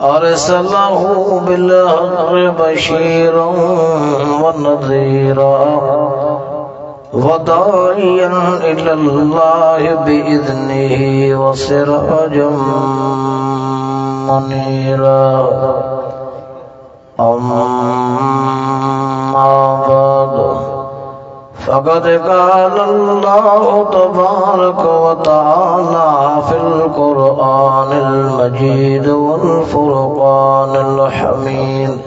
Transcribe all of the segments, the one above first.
أرسله بالحق بشيرا ونذيرا وداعيا إلى الله بإذنه وسراجا منيرا أما بعد فقد قال الله تبارك وتعالى في القرآن المجيد والفرقان الحميد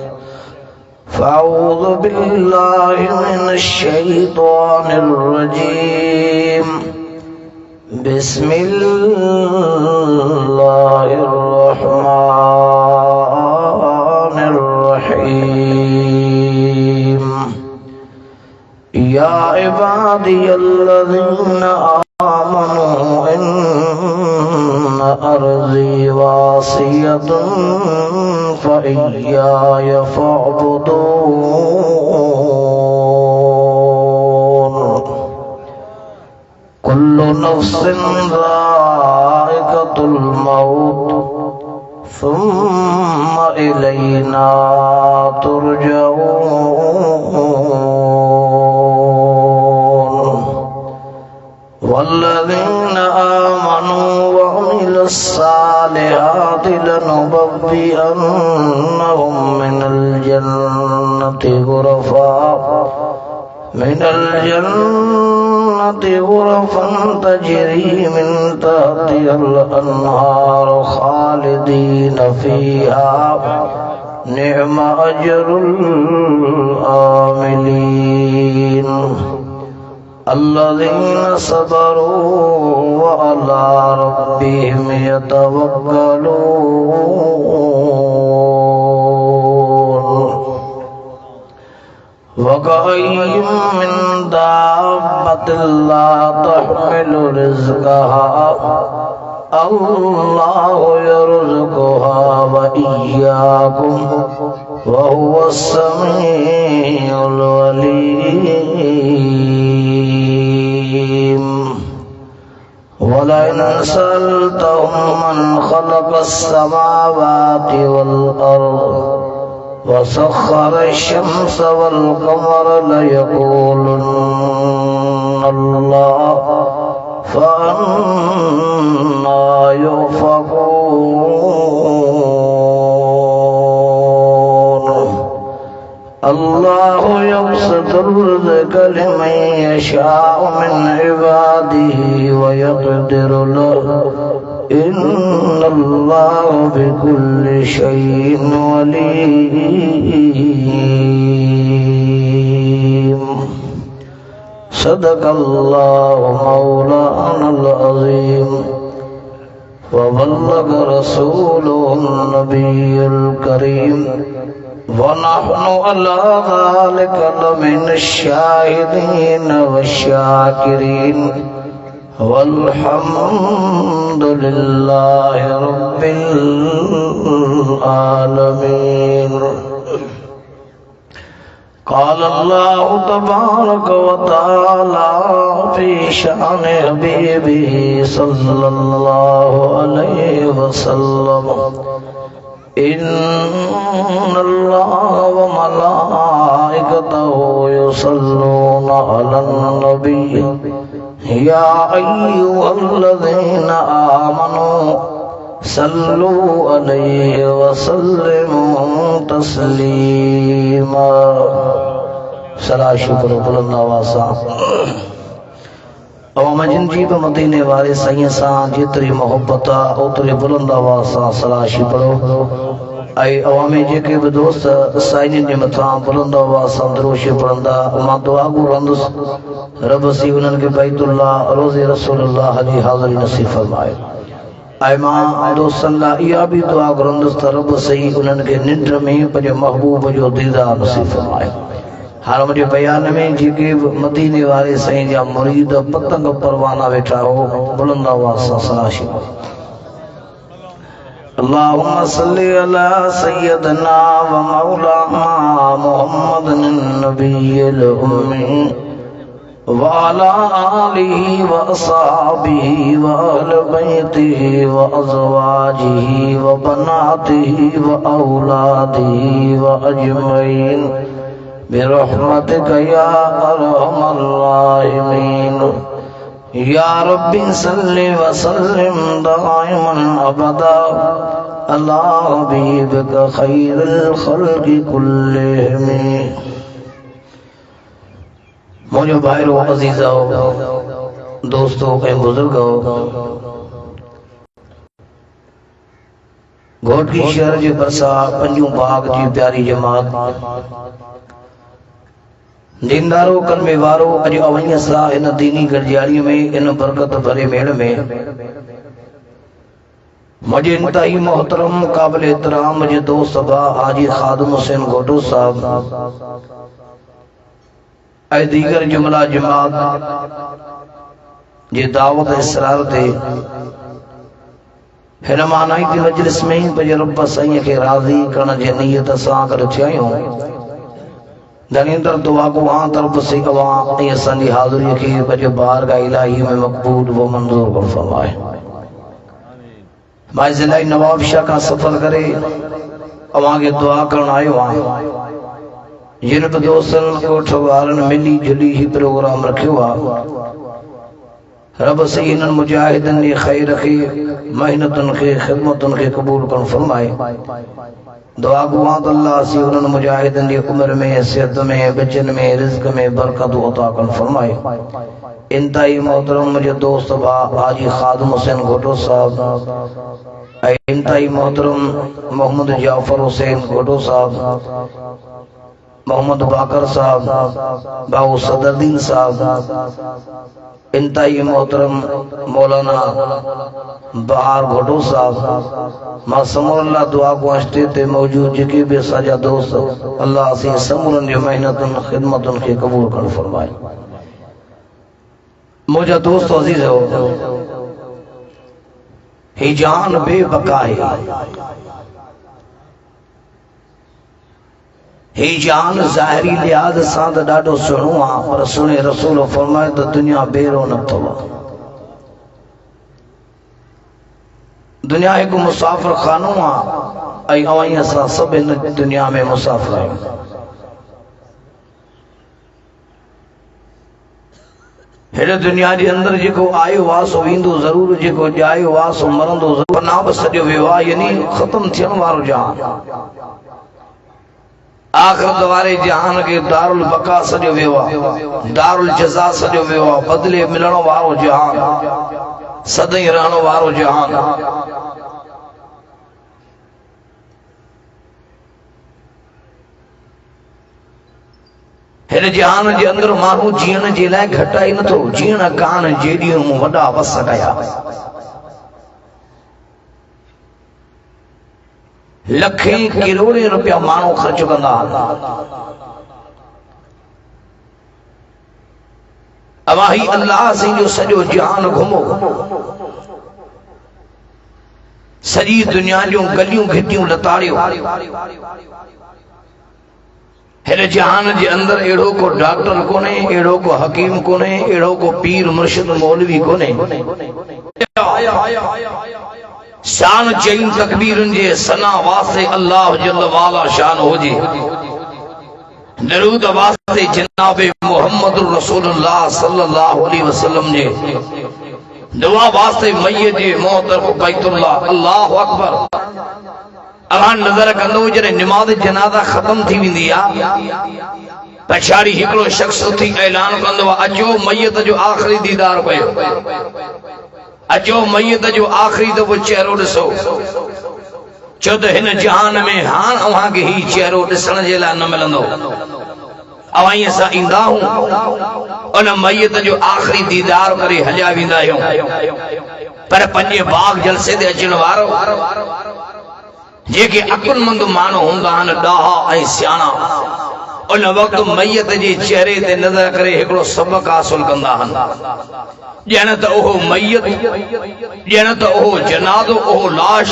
فأعوذ بالله من الشيطان الرجيم بسم الله الرحمن الرحيم يا عبادي الذين آمنوا إن أرضي واسعة فإياي فاعبدون كل نفس ذائقة الموت ثم إلينا ترجعون والذين آمنوا وعملوا الصالحات لنبوئنهم من الجنة غرفا تجري من تحتها الأنهار خالدين فيها نعم أجر العاملين الذين صبروا وعلى ربهم يتوكلون وكأين من دابة لا تحمل رزقها الله يرزقها وإياكم وهو السميع العليم ولئن سألتهم من خلق السماوات والأرض وسخر الشمس والقمر ليقولن الله فأنا يؤفكون الله يبسط الرزق لمن يشاء من عباده ويقدر له إن الله بكل شيء عليم صدق الله مولانا العظيم وبلغ رسوله النبي الكريم ونحن على ذلك لمن الشاهدين والشاكرين والحمد لله رب العالمين قال الله تبارك وتعالى في شأن حبيبه صلى الله عليه وسلم إن الله وملائكته يصلون على النبي يا أيها الذين آمنوا صلوا عليه وسلموا تسليما सला शुक्र बुलंद आवाज़ मजिन जी बि मदीने वारे साईं सां जेतिरी मोहब्बत आहे ओतिरी बुलंद आवाज़ सां सलाशी पढ़ो ऐं अवामी जेके बि दोस्त साईं जे मथां बुलंद आवाज़ सां दरूद पढ़ंदा मां दुआ घुरंदुसि रब सी उन्हनि खे बैतुल्लाह रोज़े रसूलुल्लाह जी हाज़िरी नसीब फरमाए ऐं मां दोस्तनि लाइ इहा बि दुआ घुरंदुसि त रब सही उन्हनि खे निंड में पंहिंजे महबूब जो दीदार नसीब फरमाए हाणे मुंहिंजे बयान में जेके बि मदीने वारे साईं जा मुरीद पतंग परवाना वेठा हो बुलंद आवाज़ सां सलाशी اللهم صل على سيدنا ومولانا محمد النبي الأمي वाला आलिही व असहाबिही व अहल बैतिही व अज़वाजिही व बनातिही व औलादिही व अजमईन बिरहमतिका या अरहमर राहिमीन। या रब्बी सल्लि व सल्लिम दाइमन अबदा अला हबीबिका खैरिल खल्क़ि कुल्लिहिम। मुझे भाइयों अज़ीज़ो दोस्तों ऐं बुजुर्गो, घोटकी शहर जे भरसा पंजू बाग जी प्यारी जमात दीनदारो कलमे वारो अज अवैया सा इन दीनी गरजारी में इन बरकत भरे मेल में मुझे इंतहाई मोहतरम काबिल एहतराम मुझे दोस्त सभा हाजी खादिम हुसैन घोटो साहब ऐ दीगर जुमला जमात जे दावत इसरार ते हिरमानाई की मजलिस में पंहिंजे रब साईं खे राज़ी करण जे नियत सां गॾु थिया आहियूं। धनींदर दुआ को वहां तरफ से अवां ऐं असांजी हाज़िरी खे पंहिंजे बारगाह इलाही में मक़बूल व मंज़ूर कर फरमाए। मां ज़िला नवाबशाह का सफ़र करे अवां खे दुआ करण आयो आहियां। जिन बि दोस्तनि ॻोठ वारनि मिली जुली ही प्रोग्राम रखियो आहे, रब सही इन्हनि मुजाहिदनि जी ख़ैर खे मेहनतुनि खे ख़िदमतुनि खे क़बूल करण फरमाए। दुआ गुआ त अल्लाह सी उन्हनि मुजाहिदनि जी उम्र में सिहत में बचन में रिज़्क़ में बरकत अता करण फरमाए। इंतहाई मोहतरम मुझे दोस्त भा हाजी खादिम हुसैन घोटो साहब ऐं इंतहाई मोहतरम मोहम्मद जाफर हुसैन घोटो साहब, मोहम्मद बाकर साहब, बाबू सदरुद्दीन साहब, इंतहाई मोहतरम मौलाना बहार घोटो साहब, मां समूरा दुआ को अश्ते ते मौजूद जेके भी असांजा दोस्त अल्लाह से समूरनि जी मेहनतुनि ख़िदमतुनि खे क़बूल करण फरमाए। मुझा दोस्त अजीज हो, ही जान बेबका है, ही जान ज़ाहिरी लिहाज सां त ॾाढो सुहिणो आहे, पर सुने रसूल फरमाए त दुनिया बेरो न अथव। दुनिया हिकु मुसाफ़िर खानो आहे ऐं अवहीं असां सभु हिन दुनिया में मुसाफ़िर आहियूं। हिन दुनिया जे अंदरि जेको आयो आहे सो ईंदो ज़रूर, जेको ॼायो आहे सो मरंदो ज़रूर। फना बि सॼो वियो आहे, यानी ख़त्म थियण वारो जहान। आख़िरत वारे जहान के दारुल बका सॼो वियो आहे, दारुल जज़ा सॼो वियो आहे, बदले मिलण वारो जहान, सदाईं रहण वारो जहान। हिन जहान जे अंदरि माण्हू जीअण जे लाइ घटाई नथो, जीअण कान जेॾियूं वॾा वस कया। लखें करोड़े रुपया माण्हू ख़र्च कंदा अवाही अल्लाह से जो सॼो जहान घुमो, सॼी दुनिया जूं गलियूं घिटियूं लताड़ियो। हिन जहान जे अंदरि अहिड़ो को डॉक्टर कोन्हे, अहिड़ो को हकीम कोन्हे, अहिड़ो को पीर मुर्शिद मौलवी कोन्हे। शान चईन तकबीरन जे सना वास्ते अल्लाह जल वाला शान होजे, दरूद वास्ते जनाबे मोहम्मद रसूलुल्लाह सल्लल्लाहु अलैहि वसल्लम जे, दुआ वास्ते मय्यत जे मोहतरम बैतुल्लाह। अल्लाहु अकबर। अल्लाह नज़र कंदो जॾहिं निमाज़ जनाज़ा ख़त्म थी वेंदी आहे, पछाड़ी हिकिड़ो शख्स उथी ऐलान कंदो आहे, अचो मय्यत जो आख़िरी दीदार कयो, अचो मय्यत जो आख़िरी दफ़ो चेहरो ॾिसो। छो त हिन जहान में हाण अव्हां खे ही चेहरो ॾिसण जे लाइ न मिलंदो। अवां असां ईंदा आहियूं, उन मय्यत जो आख़िरी दीदार करे हलिया वेंदा आहियूं, पर पंजे बाग जलसे ते अचण वारो जेके अकुलमंद माण्हू हूंदा आहिनि, ॾाहा ऐं सियाणा, उन वक़्तु मय्यत जे चेहरे ते नज़र करे हिकिड़ो सबक़ हासिल कंदा आहिनि। ॼण त उहो मैयत, ॼण त उहो जनाज़ो, उहो लाश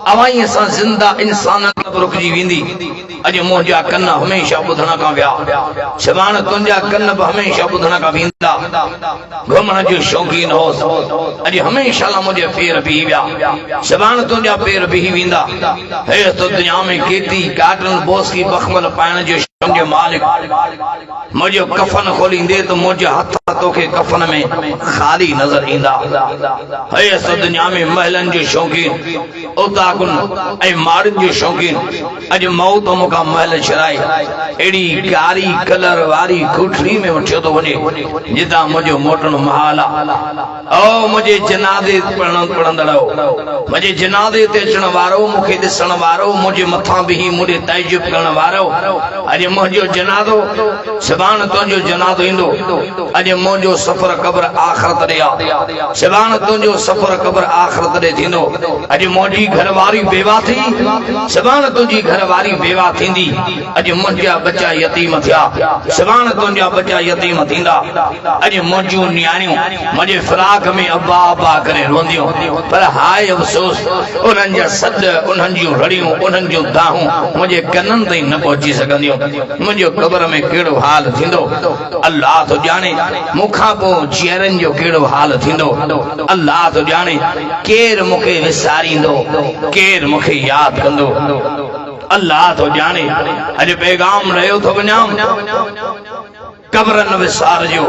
अवाईअ सां ज़िंदा इंसान रुकिजी वेंदी। अॼु मुंहिंजा कन हमेशा ॿुधण खां विया, सुभाणे तुंहिंजा कन बि हमेशा ॿुधण खां वेंदा। घुमण जो शौक़ीन होसि, अॼु हमेशा लाइ मुंहिंजे पेर बीही विया, सुभाणे तुंहिंजा पेर बीही वेंदा। हे तो दुनिया में केतिरी काटन बोस की बखमल पाइण जो मुंहिंजो मालिक मुंहिंजो कफन खोलींदे त मुंहिंजे हथ तोखे कफन में ख़ाली नज़र ईंदा। हे असां दुनिया में महलनि जो शौक़ीन, उताकुन ऐं माड़ियुनि जो शौक़ीन, अॼु मौत मूंखां महल छॾाए अहिड़ी कारी कलर वारी कोठड़ी में वठियो थो वञे जितां मुंहिंजो मोटणु महाल आहे। ओ मुंहिंजे जनाज़े पढ़ंदड़ो, मुंहिंजे जनाज़े ते अचण वारो, मूंखे ॾिसण वारो, मुंहिंजे मथां बीही मुंहिंजे ताइजुब करण वारो, अॼु मुंहिंजो जनाज़ो, सुभाणे तुंहिंजो जनाज़ो ईंदो। अॼु मुंहिंजो सफ़र क़ब्र आख़िरत ॾे आहे, सुभाणे तुंहिंजो सफ़र क़ब्र आख़िरत ॾे थींदो। अॼु मुंहिंजी घरवारी बेवा थी, सुभाणे तुंहिंजी घरवारी बेवा थींदी। अॼु मुंहिंजा बच्चा यतीम थिया, सुभाणे तुंहिंजा बच्चा यतीम थींदा। अॼु मुंहिंजूं नियाणियूं मुंहिंजे फिराक में अब्बा अब्बा करे रोंदियूं, पर हाय अफ़सोस उन्हनि जा सॾ, उन्हनि जूं रड़ियूं, उन्हनि जूं दाहूं मुंहिंजे कननि ताईं न पहुची सघंदियूं। मुंहिंजो क़ब्र में कहिड़ो हाल थींदो अल्लाह तो ॼाणे, मूंखां पोइ जीअरनि जो कहिड़ो हाल थींदो अल्लाह तो ॼाणे। केरु मूंखे विसारींदो, केरु मूंखे यादि कंदो अल्लाह तो ॼाणे। अॼु पैगाम रहियो थो वञां, कब्र न विसारजो।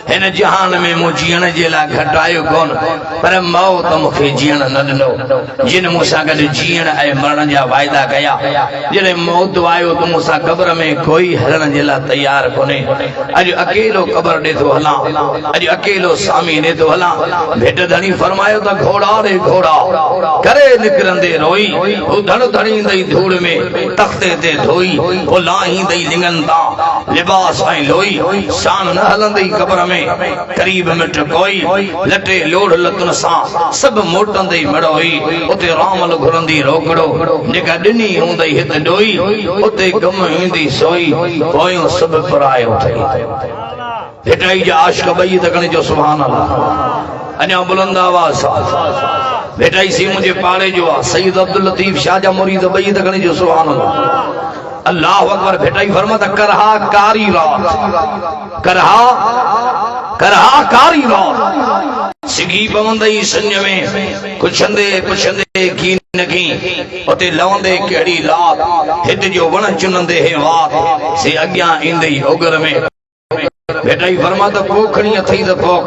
हिन जहान में मूं जीअण जे लाइ घटायो कोन, पर मौत मूंखे जीअण न ॾिनो। जिन मूंसां गॾु जीअण ऐं मरण जा वाइदा कया, जॾहिं मौत आयो त मूंसां कब्र में कोई हलण जे लाइ तयारु कोन्हे। अॼु अकेलो कब्र ॾे थो हलां, अॼु अकेलो सामी ॾे थो हलां। भेट धणी फरमायो त घोड़ा रे घोड़ा करे निकिरंदे रोई, हू धड़ धड़ींदई धूड़ में तख़्ते ते धोई, हू लाहींदई लिंगनि तां लिबास ऐं लोई, शान न हलंदई कब्र में करीब मिट कोई, लटे लोड़ लतुन सां सभु मोटंदई मड़ोई। उते रामल घुरंदी रोकड़ो, जेका ॾिनी हूंदई हिते ॾोई, उते गम ईंदी सोई, पोयूं सभु परायो अथई। हिटाई जा आशिक़ ॿई तकणे जो सुभान अल्लाह। अञा बुलंद आवाज़ सां भेटाई सी मुंहिंजे पाड़े जो आहे, सईद अब्दुल लतीफ़ शाह जा मुरीद ॿई तकणे जो सुभान अल्लाह। अल्लाह अकबर। भेटाई फरमा त करहा कारी रात, करहा करहा कारी रात, सिगी पवंदई संज में कुछंदे पुछंदे की न की, उते लवंदे कहिड़ी लात, हित जो वण चुनंदे हे वात, से अॻियां ईंदई ओगर में। भेटाई फरमा त पोखणी अथई त पोख,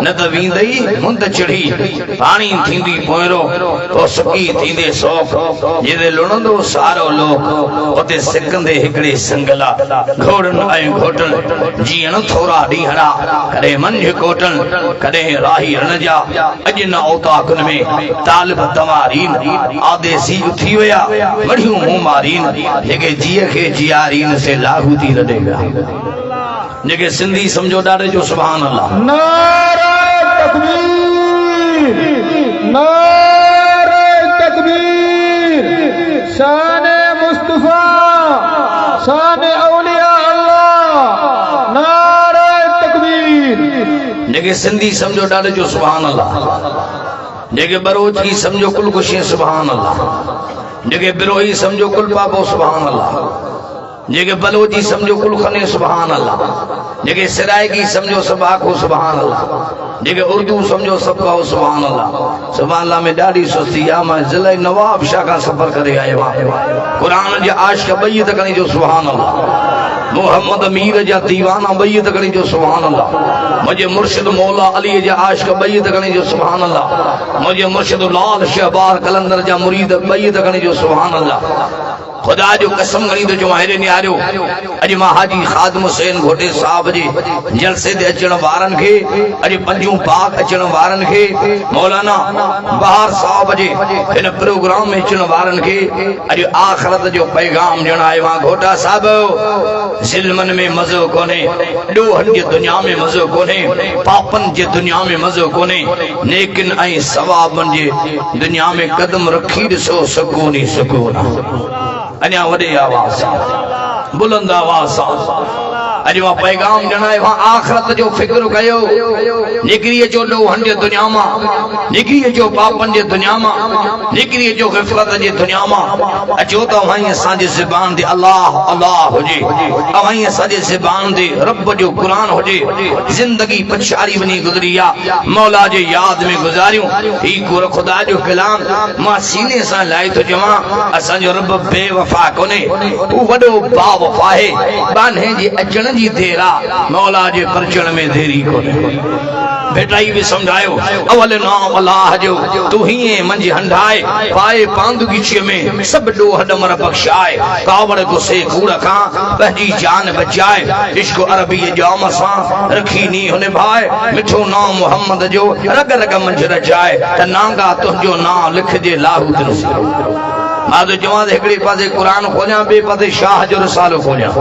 न त वींदई मुंद चढ़ी, पाणी थींदी पोयरो, तो सुकी थींदे सोख, जिते लुणंदो सारो लोक, उते सिकंदे हिकिड़े संगला, घोड़न ऐं घोटन जीअण थोरा ॾींहड़ा, कॾहिं मंझ कोटन, कॾहिं राही रण जा। अॼु न औताकुन में तालिब तवारीन, आदेसी उथी विया मढ़ियूं मुंहुं मारीन, जेके जीअ खे जियारीन से लाहू थी रॾे विया। जेके सिंधी समझो ॾाढे जो सुभान अल्लाह। नारे तकबीर, नारे तकबीर, शान मुस्तफा, शान औलिया अल्लाह, नारे तकबीर। जेके सिंधी समझो ॾाढे जो सुभान अल्लाह। जेके बरोची समझो कुल खुशी सुभान अल्लाह। जेके बिरोही समझो कुल पापो सुभान अल्लाह। जेके बलोची समझो कुल खने सुभान अल्लाह। जेके सिराइकी समझो सब आखो सुभान अल्लाह। जेके उर्दू समझो सब कहो सुभान अल्लाह। सुभान अल्लाह में ॾाढी सुस्ती आहे। मां ज़िले नवाब शाह खां सफ़र करे आयो आहियां। क़ुरान जे आशिक़ ॿई तकणी जो सुभान अल्लाह। मोहम्मद मीर जा दीवाना ॿई तकणी जो सुभान अल्लाह। मुंहिंजे मुर्शिद मौला अली जा आशिक़ ॿई तकणी जो सुभान अल्लाह। मुंहिंजे मुर्शिद लाल शहबाज कलंदर जा मुरीद ॿई तकणी जो सुभान अल्लाह। खुदा जो कसम खणी तो चवां, हेॾे निहारियो, अॼु मां हाजी ख़ादिम हुसैन घोटे साहब जे जलसे ते अचण वारनि खे, अॼु पंजूं पाक अचण वारनि खे, मौलाना बहार साहब जे हिन प्रोग्राम में अचण वारनि खे अॼु आख़िरत जो पैगाम ॾियण आयो आहियां। घोटा साहब, ज़िल्मनि में मज़ो कोन्हे, ॾोहनि जे दुनिया में मज़ो कोन्हे, पापनि जे दुनिया में मज़ो कोन्हे, नेकिन ऐं सवाबनि जे दुनिया में कदम रखी ॾिसो, सुकून ई सुकून आहे। अञा वॾे आवाज़ सां, बुलंद आवाज़ सां अॼु मां पैगाम ॼणायो आख़िरत जो फिक्र कयो निकिरी अचो ॾोहनि जे दुनिया मां निकिरी अचो पापनि जे दुनिया मां निकिरी अचो ग़फ़लत जे दुनिया मां अचो त वहीं असांजी ज़बान ते अल्लाह अल्लाह हुजे वहीं असांजी ज़बान ते रब जो क़ुरान हुजे ज़िंदगी पछाड़ी वञी गुज़री आहे मौला जे यादि में गुज़ारियूं ही ख़ुदा जो कलाम मां सीने सां लाइ थो चवां असांजो रब बेवफ़ा कोन्हे हू वॾो बावफ़ा आहे बाने जे अचण जी देर आहे मौला जे परचण में देरी कोन्हे बेटाई भी समझायो अवल नाम अल्लाह जो तू ही मंझि हंडाए पाए पांदुगीचीअ में सब ॾोह ॾमर बख़्शाए कावड़ गुस्से कूड़ खां पंहिंजी जान बचाए इश्क अरबी जाम सां रखी नी हुन भाए मिठो नाम मोहम्मद जो रग रग मंझि रचाए त नांगा तुंहिंजो नाम लिखजे लाहूत मां तो चवां हिकिड़े पासे क़ुरान खोलियां ॿिए पासे शाह जो रिसालो खोलियां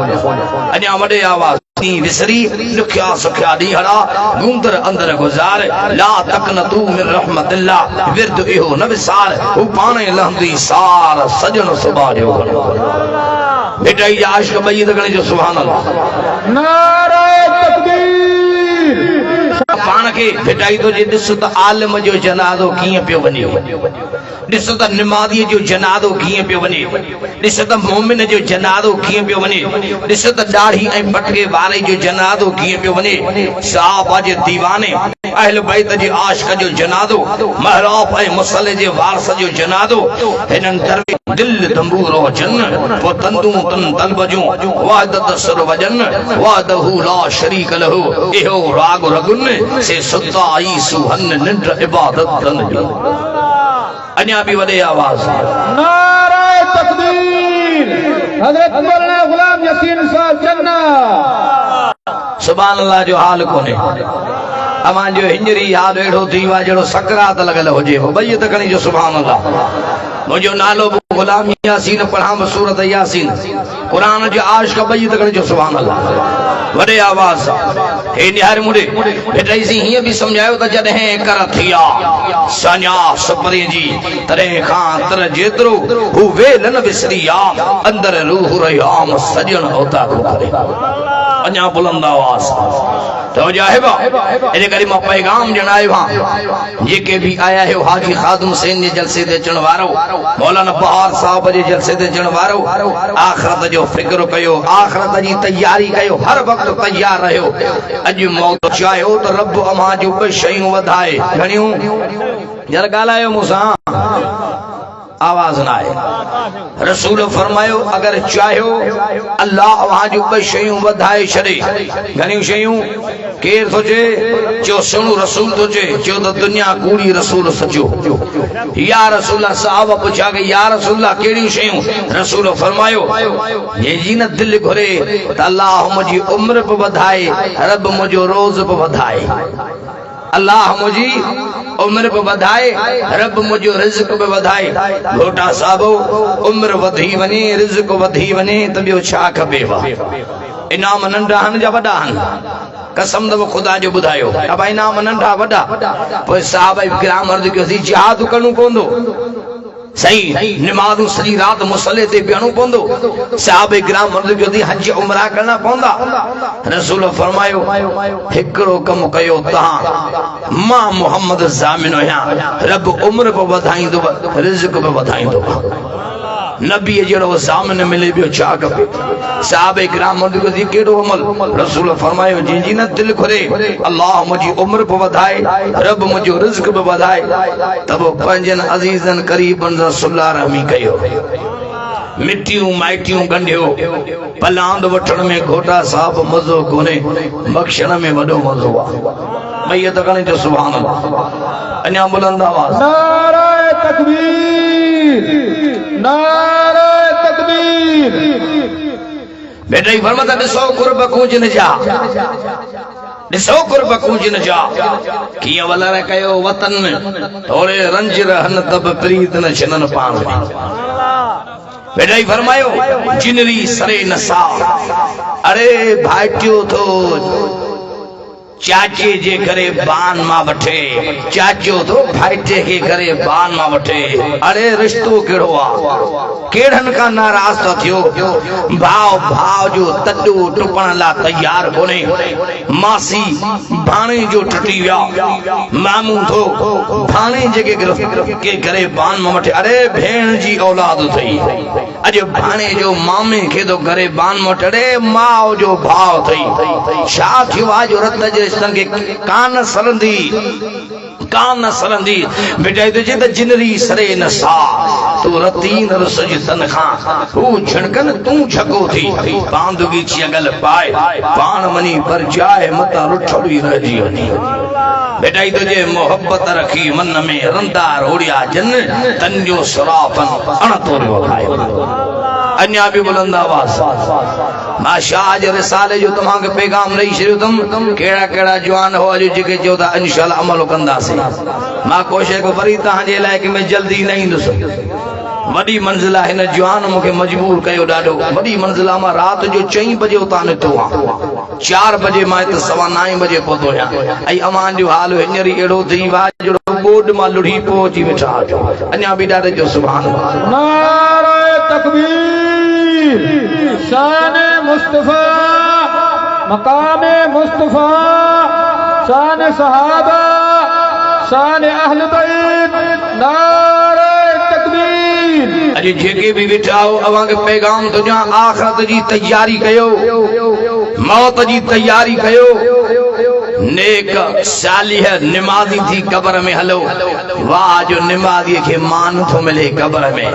अञा वॾे आवाज़ विसरी दुखिया सुखिया ॾींहड़ा गूंदर अंदर गुज़ार ला तक़नतू मिन रहमतिल्लाह विर्द इहो न विसार हू पाणे लहंदी सार सजन सुबह जो बेटा ई आशिक़ ॿई दगणे जो सुभान अल्लाह नारे तकबीर पाण खे बेटाई तो जे ॾिस त आलिम जो जनाज़ो कीअं पियो वञे ॾिस त निमाज़ी जो जनाज़ो कीअं पियो वञे ॾिस त मोमिन जो जनाज़ो कीअं पियो वञे ॾिस त दाढ़ी ऐं पटके वारे जो जनाज़ो कीअं पियो वञे सहाबा जे दीवाने अहल बैत जे आशिक़ जो जनाज़ो महराब ऐं मुसले जे वारस जो जनाज़ो हिननि दरवे दिल दंबूरो जन पो तंदू तन तलबजू वादत सर वजन वादहू ला शरीक लहू इहो राग रगुन से सुताई सुहन निंड इबादत तन जो अन्या भी वडे आवाज नारे तकबीर हजरत मौलाना गुलाम यासीन साहब जन्ना सुभान अल्लाह जो हाल कोने अमान जो हिंजरी याद एड़ो थी वा जड़ो सकरात लगल होजे ॿई तकणी जो सुभान अल्लाह मुझो नालो गुलाम यासीन पढ़ाम सूरत यासीन कुरान जो आशिक़ ॿई तकणी जो सुभान अल्लाह वडे आवाज हे निहार मुड़े बेटा सी हिय भी समझायो त जॾहिं कर थिया सन्या सपरे जी तरे खां तर जेतरो हु वेल न विसरी आ अंदर रूह रहियाम सजन होता को करे अन्या बुलंद आवाज तो जाहिबा इन करे मां पैगाम जणायो हां जेके भी आया है हाजी खादम हुसैन जे जलसे ते अचण वारो मौलाना बहार साहब जे जलसे ते अचण वारो आखिरत जो फिक्र कयो आखिरत जी तैयारी कयो हर वक्त तैयार रहियो अज मौत चाहियो तो रब अमा जो ॿ शयूं वधाए घणियूं जरा ॻाल्हायो मूंसां आवाज ना आए रसूल फरमायो अगर चाहियो अल्लाह वहां जो ॿ शयूं वधाए छॾे घणियूं शयूं केर सोचे जो सुणो रसूल सोचे जो तो दुनिया कूड़ी रसूल सचो या रसूल साहब पुछा के या रसूल केड़ी शयूं रसूल फरमायो ये जी न दिल घुरे त अल्लाह मुझी उम्र पे वधाए रब मुझो रोज पे वधाए अल्लाह मुझी उम्र पे वधाए रब मुझो रिज़्क़ पे वधाए घोटा साहबो उम्र वधी वने रिज़्क़ वधी वने त ॿियो छा खपेवा इनाम नंढा हन जा वॾा हन कसम दब खुदा जो ॿुधायो अब इनाम नंढा वॾा पोइ साहब किराम अर्ज़ कयो सी जिहाद करणो पवंदो सही नमाज़ूं सॼी रात मुसले ते बीहणो पवंदो साहबे किराम अर्ज़ कयो सी हज उमरा करणा पवंदा रसूल फरमायो हिकिड़ो कम कयो तहां मां मोहम्मद ज़ामिन आहियां रब उम्र पे वधाईंदो रिज़्क़ पे वधाईंदो नबी जड़ो सामने मिले बियो छा खपे साहब इकराम जी केड़ो अमल रसूल फरमायो जी न दिल खुरे अल्लाह मुझी उम्र पे वधाए रब मुझो रिज़्क़ पे वधाए तब पंजन अजीजन करीबन रसूलुल्लाह रहमी कयो मिट्टियों माइटियों गंढियो पलांद वठण में घोटा साहब मज़ो कोने बख्शण में वडो मज़ो आ भई त कने जो सुभान अल्लाह अन्या बुलंद आवाज नारे तकबीर नारे तकबीर बेटा ही फरमाता ॾिसो कुर्ब कूंज न जा ॾिसो कुर्ब कूंज न जा कीअं वलर कयो वतन थोड़े रंज रहन तब प्रीत न छिनन पाण बेटा ही फरमायो जिनरी सरे नसा अरे भाटियो थो चाचे जे करे बान मां वठे चाचो तो भाईटे के करे बान मां वठे अरे रिश्तो केड़ो आ केड़न का नाराज तो थियो भाव भाव जो तड्डो टुपण ला तैयार कोने मासी भाणे जो टटी विया मामू थो भाणे जे के करे बान मां वठे अरे भेण जी औलाद थई अज भाणे जो मामे के तो करे बान मां वठे माओ जो भाव थई छा थियो आ जो रत जे संगे कान सरंदी बेटा तुझे तो जिनरी सरे न सा तू रतीन रसज तन खा तू झणकन तू झको थी बांधगी चिगल पाए पान मनी पर जाए मता रुठड़ी रही हनी बेटा तुझे मोहब्बत रखी मन में रंदा रोड़िया जन तन्यो सराफन अण तोरियो खाए अन्या भी बुलंद आवाज माशाज रिसाले जो तमाम के पैगाम रही शरीर तुम केड़ा केड़ा जवान हो अज जेके जोदा इंशाल्लाह अमल कंदा से मां कोशिश को वरी ता जे लायक में जल्दी नहीं दुस वडी मंजिला है न जवान मुके मजबूर कयो डाडो वडी मंजिला मा रात जो 4 बजे उता न तो 4 बजे मा त 9:15 बजे पहुंचो या आई अमान जो हाल हिनरी एड़ो थी वा जो बोर्ड मा लुढ़ी पहुंची बैठा अन्या भी डाडे जो सुभान अल्लाह नारे तकबीर शान मुस्तफा मकाम मुस्तफा शान सहाबा शान अहले बैत नारे तकबीर अजे जेके भी बिठाओ अवा के पैगाम तुझा आखिरत जी तैयारी कयो मौत जी तैयारी कयो नेक सालिह नमाजी थी कब्र में हलो वाह जो नमाजी के मान तो मिले कब्र में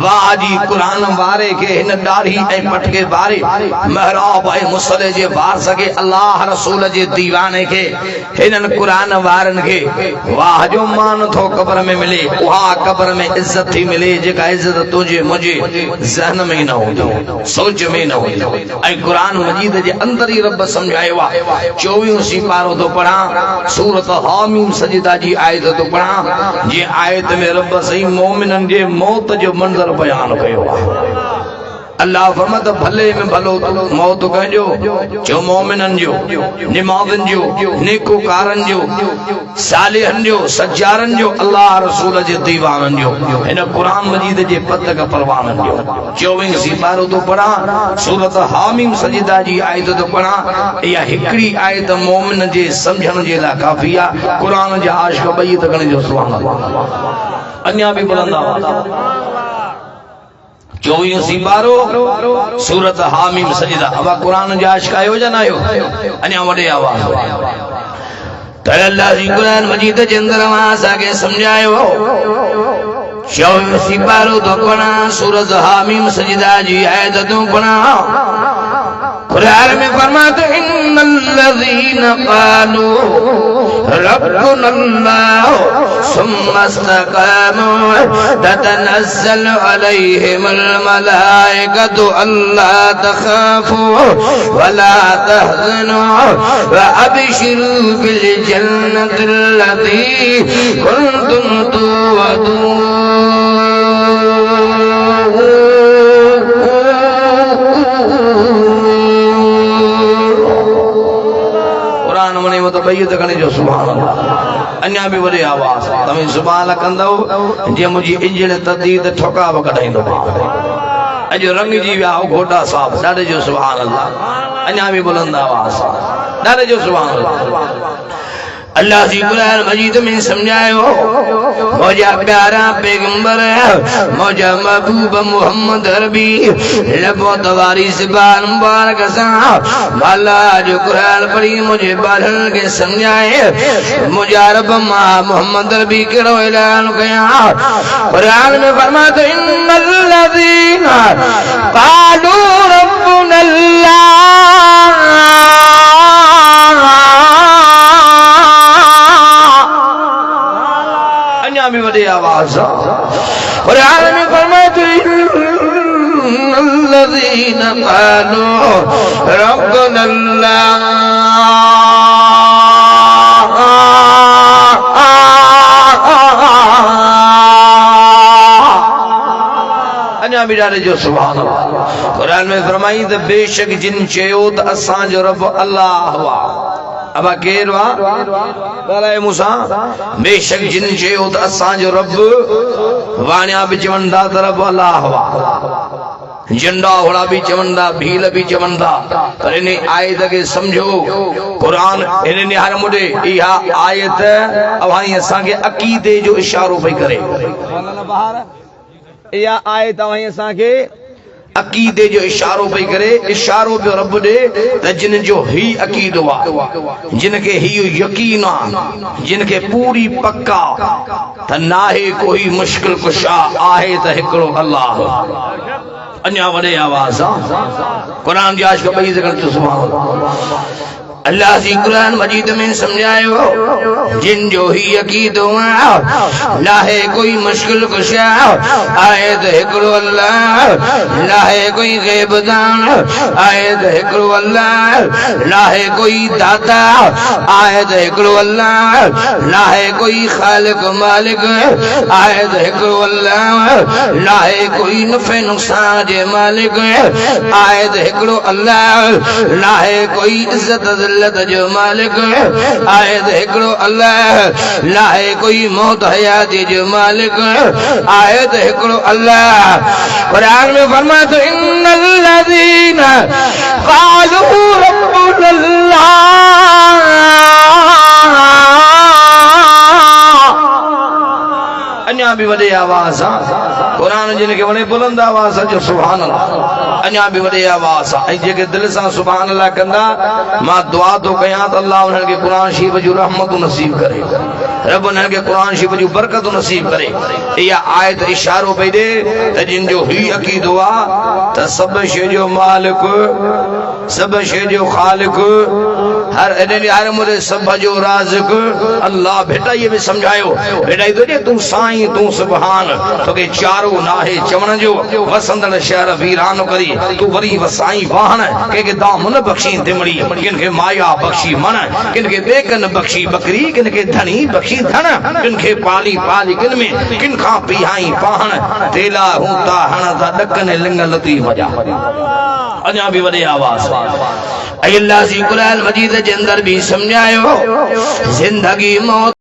वाह जी कुरान वारे के इन दाढ़ी ए पटके बारे महराब ए मुसले जे वार सके अल्लाह रसूल जे दीवाने के हिनन कुरान वारन के वाह जो मान तो कब्र में मिले वहां कब्र में इज्जत थी मिले जेका इज्जत तुझे मुझे जहन में न हो सोच में न हो ए कुरान मजीद जे अंदर ही रब समझाए वा 24 पारो तो पढ़ा सूरत हामीम सजदा जी आयत तो पढ़ा जे आयत में रब सही मोमिनन जे मौत जो मंजर बयान कयो अल्लाह फरमात भले में भलो मौत कजो जो मोमिनन जो नमाज़न जो नेकोकारन जो सालिहन जो सज्जारन जो अल्लाह रसूल जे दीवानन जो इन कुरान मजीद जे पत का परवानन जो 24 सिपारो तो पढ़ा सूरत हामीम सजदा जी आयत तो पढ़ा या हिकड़ी आयत मोमिन जे समझण जे ला काफी आ कुरान जा आशिक बई तकने जो सुभान अल्लाह अन्या भी बुलंद आवाज 24 सिपारो सूरत हामीम सजदा अब कुरान जा आशिक आयो जना आयो अन्या वडे आवाज त अल्लाह जी कुरान मजीद जे अंदर आसा के समझायो 24 सिपारो तो पढ़ा सूरत हामीम सजदा जी आयत तो पढ़ा कुरान में फरमाते इन्नल्लज़ीना क़ालू रब्बुनल्लाह सुम्मा इस्तक़ामू ततनज़्ज़लु अलैहिमुल मलाइकतु अल्ला तख़ाफू वला तहज़नू व अबशिरू बिल जन्नतिल लती कुंतुम तुअदून तो बई तकने जो सुभान अल्लाह अन्या भी वडे आवाज तमे सुभान अल्लाह कंदो जे मुजी इंजन तदीद ठोका कढाइंदो अज रंग जी विया गोडा साहब डाडे जो सुभान अल्लाह अन्या भी बुलंद आवाज डाडे जो सुभान अल्लाह अल्लाह जी कुरान मजीद में समझायो मौजा प्यारा पैगंबर मौजा महबूब मोहम्मद अरबी लबो तवारी ज़बान मुबारक सा वाला जो कुरान पढ़ी मुझे बाढ़ के समझाए मुझे रब मोहम्मद अरबी के ऐलान किया कुरान में फरमाते इन्नल्लज़ीना क़ालू रब्बुनल्लाह में बड़ी आवाज और आलमी फरमाते इन्नल्लज़ीना क़ालू रब्बुनल्लाह अन्या भी डाले जो सुभान अल्लाह कुरान में फरमाई त बेशक जिन चयो त असां जो रब अल्लाह हुआ अब केर वा ॻाल्हाए मूंसां बेशक जिन चयो त असांजो रब वाणिया बि चवंदा त रब अलाह वा झंडा होड़ा भी चवंदा भील भी चवंदा पर इन आयत के समझो कुरान इन हर मुडे इहा आयत अवाई असा के अकीदे जो इशारो पई करे इहा आयत अवाई असा के अकीदे जो इशारो पई करे इशारो पियो रब दे त जिन जो ही अकीदो आ जिन के ही यकीन आ जिन के पूरी पक्का त नाहे कोई मुश्किल कुशा आहे त हिकड़ो अल्लाह अन्या वडे आवाज कुरान जी आज का बई जिक्र सुभान अल्लाह अल्लाह जी कुरान मजीद में समझायो जिन जो ही अकीदो लाहे कोई मुश्किल कुशा आयत हिकड़ो अल्लाह लाहे कोई गैब दान आयत हिकड़ो अल्लाह लाहे कोई दाता आयत हिकड़ो अल्लाह लाहे कोई खालिक मालिक आयत हिकड़ो अल्लाह लाहे कोई नफे नुकसान जे मालिक आयत हिकड़ो अल्लाह लाहे कोई इज्जत जो मालिक आयत हिकड़ो अल्लाह लाहे कोई मौत हयाती जो मालिक आयत हिकड़ो अल्लाह कुरान में फरमातो इन्नल्लज़ीना क़ालू रब्बुल्लाह अन्या भी वडे आवाज कुरान जिनके वडे बुलंद आवाज जो सुभान अल्लाह अन्या भी वडे आवाज ऐ जेके दिल से सुभान अल्लाह कंदा मां दुआ तो कया त अल्लाह उन्हनि के कुरान शरीफ जो रहमत नसीब करे रब उन्हनि के कुरान शरीफ जो बरकत नसीब करे इहा आयत इशारो पई दे त जिन जो ही अकीदो आ त सब शय जो मालिक सब शय जो खालिक हर मुरे सब जो राज़िक अल्लाह बेटा ये भी समझायो बेटा तो जे तू साईं तू सुभान तोके चारो नाहे चवण जो वसंदड़ शहर वीरान करी तू वरी वसाई वाहन के दामन बख्शी दिमड़ी किन के माया बख्शी मन किन के बेकन बख्शी बकरी किन के धनी बख्शी धन किन के पाली पाली किन में किन खा पिहाई पाहन तेला हूता हण दा डकन लिंग लती वजा अन्या भी वडे आवाज अल्लाह जी कुरान मजीद के अंदर भी समझायो जिंदगी मौत